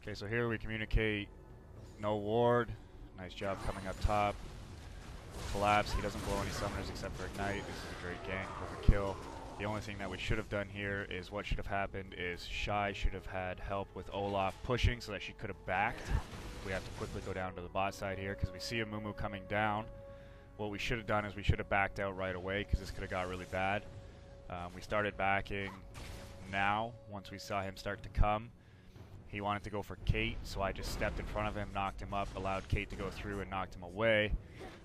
Okay, so here we communicate no ward. Nice job coming up top. Collapse. He doesn't blow any summoners except for Ignite. This is a great gank, overkill. The only thing that we should have done here is what should have happened is Shy should have had help with Olaf pushing so that she could have backed. We have to quickly go down to the bot side here because we see Amumu coming down. What we should have done is we should have backed out right away because this could have got really bad. We started backing now once we saw him start to come. He wanted to go for Kate, so I just stepped in front of him, knocked him up, allowed Kate to go through and knocked him away.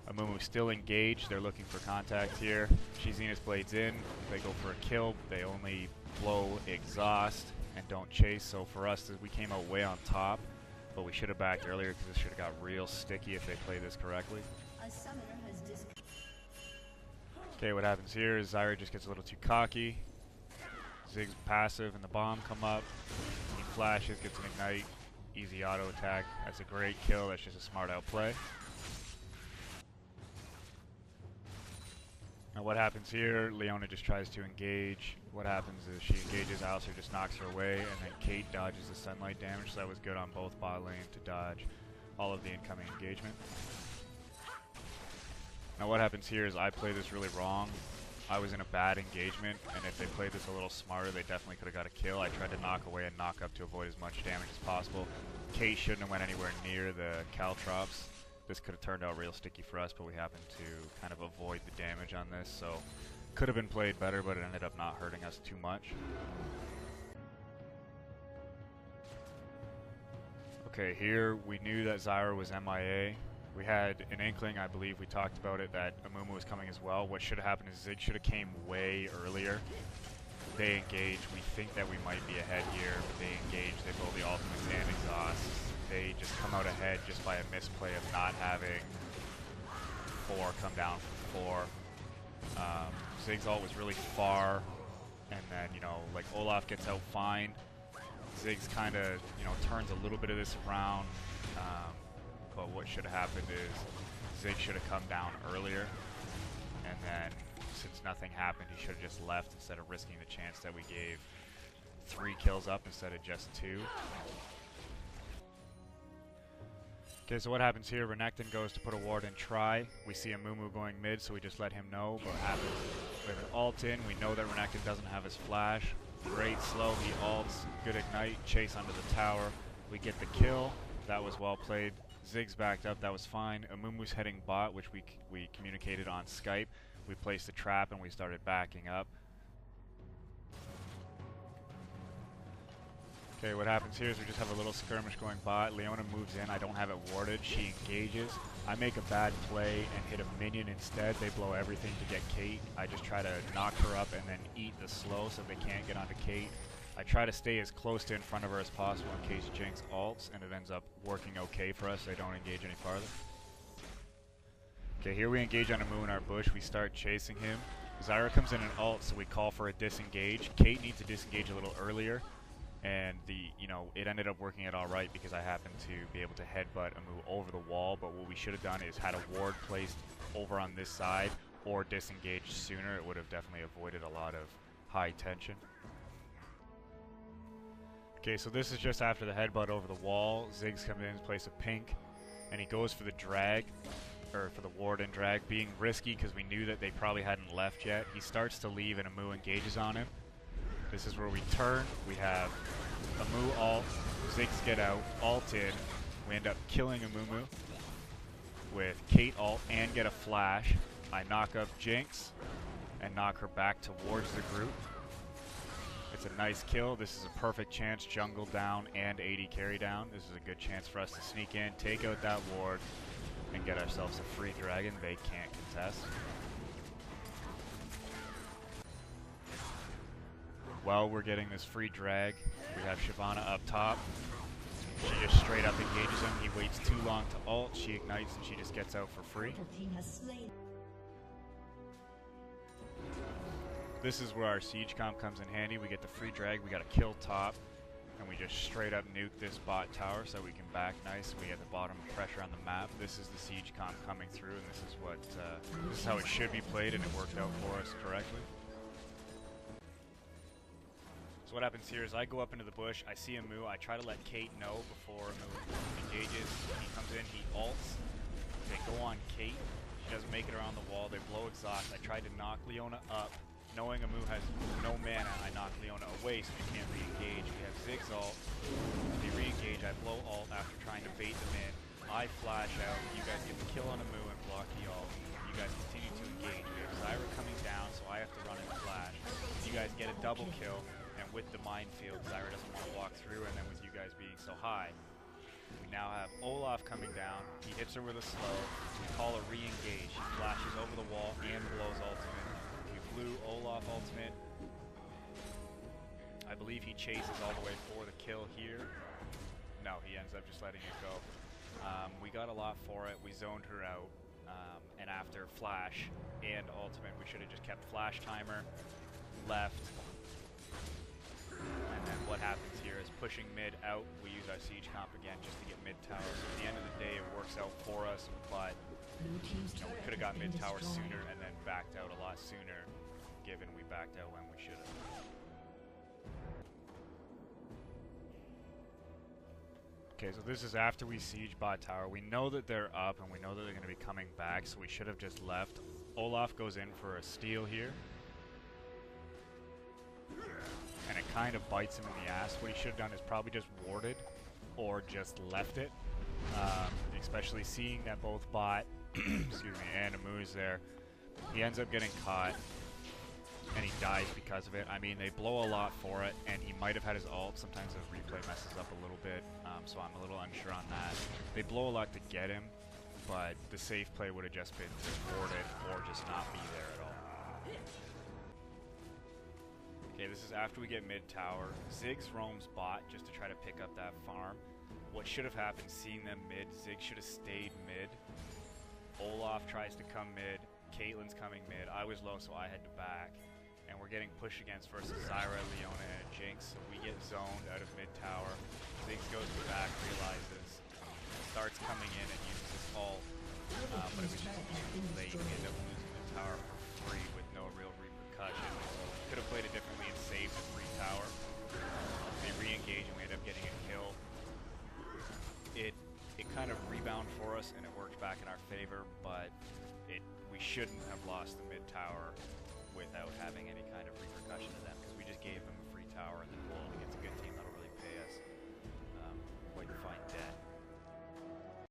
Amumu still engaged. They're looking for contact here. She Zenith Blades in. They go for a kill. They only blow exhaust and don't chase. So for us, we came out way on top, but we should have backed earlier because this should have got real sticky if they play this correctly. Okay, what happens here is Zyra just gets a little too cocky. Ziggs passive and the bomb come up. He flashes, gets an ignite, easy auto attack. That's a great kill. That's just a smart outplay. Now what happens here, Leona just tries to engage. What happens is she engages, Alistair just knocks her away, and then Kate dodges the sunlight damage, so that was good on both bot lane to dodge all of the incoming engagement. Now what happens here is I play this really wrong. I was in a bad engagement, and if they played this a little smarter, they definitely could have got a kill. I tried to knock away and knock up to avoid as much damage as possible. Kate shouldn't have went anywhere near the Caltrops. This could have turned out real sticky for us, but we happened to kind of avoid the damage on this, so could have been played better, but it ended up not hurting us too much. Okay, here we knew that Zyra was MIA. We had an inkling, I believe we talked about it, that Amumu was coming as well. What should have happened is Ziggs should have came way earlier. They engage. We think that we might be ahead here, but they engage. They blow the ultimates and exhausts. They just come out ahead just by a misplay of not having 4 come down from 4. Ziggs ult was really far, and then, you know, like Olaf gets out fine. Ziggs kind of, you know, turns a little bit of this around. But what should have happened is Ziggs should have come down earlier, and then since nothing happened, he should have just left instead of risking the chance that we gave 3 kills up instead of just 2. Okay, so what happens here, Renekton goes to put a ward in try. We see Amumu going mid, so we just let him know. But what happens with an ult in, we know that Renekton doesn't have his flash. Great slow, he ults, good ignite, chase under the tower. We get the kill, that was well played. Ziggs backed up, that was fine. Amumu's heading bot, which we communicated on Skype. We placed a trap and we started backing up. Okay, what happens here is we just have a little skirmish going bot. Leona moves in, I don't have it warded, she engages. I make a bad play and hit a minion instead. They blow everything to get Kate. I just try to knock her up and then eat the slow so they can't get onto Kate. I try to stay as close to in front of her as possible in case Jinx ults, and it ends up working okay for us. They don't engage any farther. Okay, here we engage on Amumu in our bush. We start chasing him. Zyra comes in and ults, so we call for a disengage. Kate needs to disengage a little earlier, and it ended up working out all right because I happened to be able to headbutt Amumu over the wall. But what we should have done is had a ward placed over on this side or disengaged sooner. It would have definitely avoided a lot of high tension. Okay, so this is just after the headbutt over the wall. Ziggs comes in place of pink, and he goes for the drag, or for the ward and drag, being risky because we knew that they probably hadn't left yet. He starts to leave and Amumu engages on him. This is where we turn. We have Amumu ult, Ziggs get out, ult in. We end up killing Amumu with Kate ult and get a flash. I knock up Jinx and knock her back towards the group. It's a nice kill. This is a perfect chance, jungle down and AD carry down. This is a good chance for us to sneak in, take out that ward, and get ourselves a free dragon they can't contest. While we're getting this free drag, we have Shyvana up top. She just straight up engages him. He waits too long to ult. She ignites and she just gets out for free. This is where our siege comp comes in handy. We get the free drag, we got a kill top, and we just straight up nuke this bot tower so we can back nice. We get the bottom pressure on the map. This is the siege comp coming through, and this is how it should be played, and it worked out for us correctly. So what happens here is I go up into the bush, I see Amu, I try to let Kate know before Amu engages. He comes in, he ults. They go on Kate. She doesn't make it around the wall. They blow exhaust. I tried to knock Leona up. Knowing Amu has no mana, I knock Leona away so he can't re-engage. We have Ziggs ult. They re-engage. I blow ult after trying to bait them in. I flash out. You guys get the kill on Amu and block the ult. You guys continue to engage. We have Zyra coming down, so I have to run and flash. You guys get a double kill, and with the minefield, Zyra doesn't want to walk through, and then with you guys being so high, we now have Olaf coming down. He hits her with a slow. We call a re-engage. He flashes over the wall and blows ultimate. We blew Olaf ultimate. I believe he chases all the way for the kill here. No, he ends up just letting it go. We got a lot for it. We zoned her out. And after flash and ultimate, we should have just kept flash timer, left. And then what happens here is pushing mid out. We use our siege comp again just to get mid tower. So at the end of the day, it works out for us, but we could have got mid tower sooner and then backed out a lot sooner, given we backed out when we should have. Okay, so this is after we siege bot tower. We know that they're up and we know that they're going to be coming back, so we should have just left. Olaf goes in for a steal here. And it kind of bites him in the ass. What he should have done is probably just warded or just left it. Especially seeing that both bot excuse me, and Amu is there. He ends up getting caught and he dies because of it. I mean, they blow a lot for it, and he might have had his ult. Sometimes the replay messes up a little bit, so I'm a little unsure on that. They blow a lot to get him, but the safe play would have just been to ward it or just not be there at all. Okay, this is after we get mid tower. Ziggs roams bot just to try to pick up that farm. What should have happened, seeing them mid, Ziggs should have stayed mid. Olaf tries to come mid. Caitlyn's coming mid. I was low, so I had to back. And we're getting pushed against versus Zyra, Leona, and Jinx. So we get zoned out of mid tower. Ziggs goes back, realizes, starts coming in and uses his ult. But it was just too late. We end up losing the tower for free with no real repercussion. Could have played it differently and saved the free tower. They re-engage and we end up getting a kill. It kind of rebounded for us and it worked back in our favor, but we shouldn't have lost the mid tower without having any kind of repercussion to them, because we just gave them a free tower and then pulled against a good team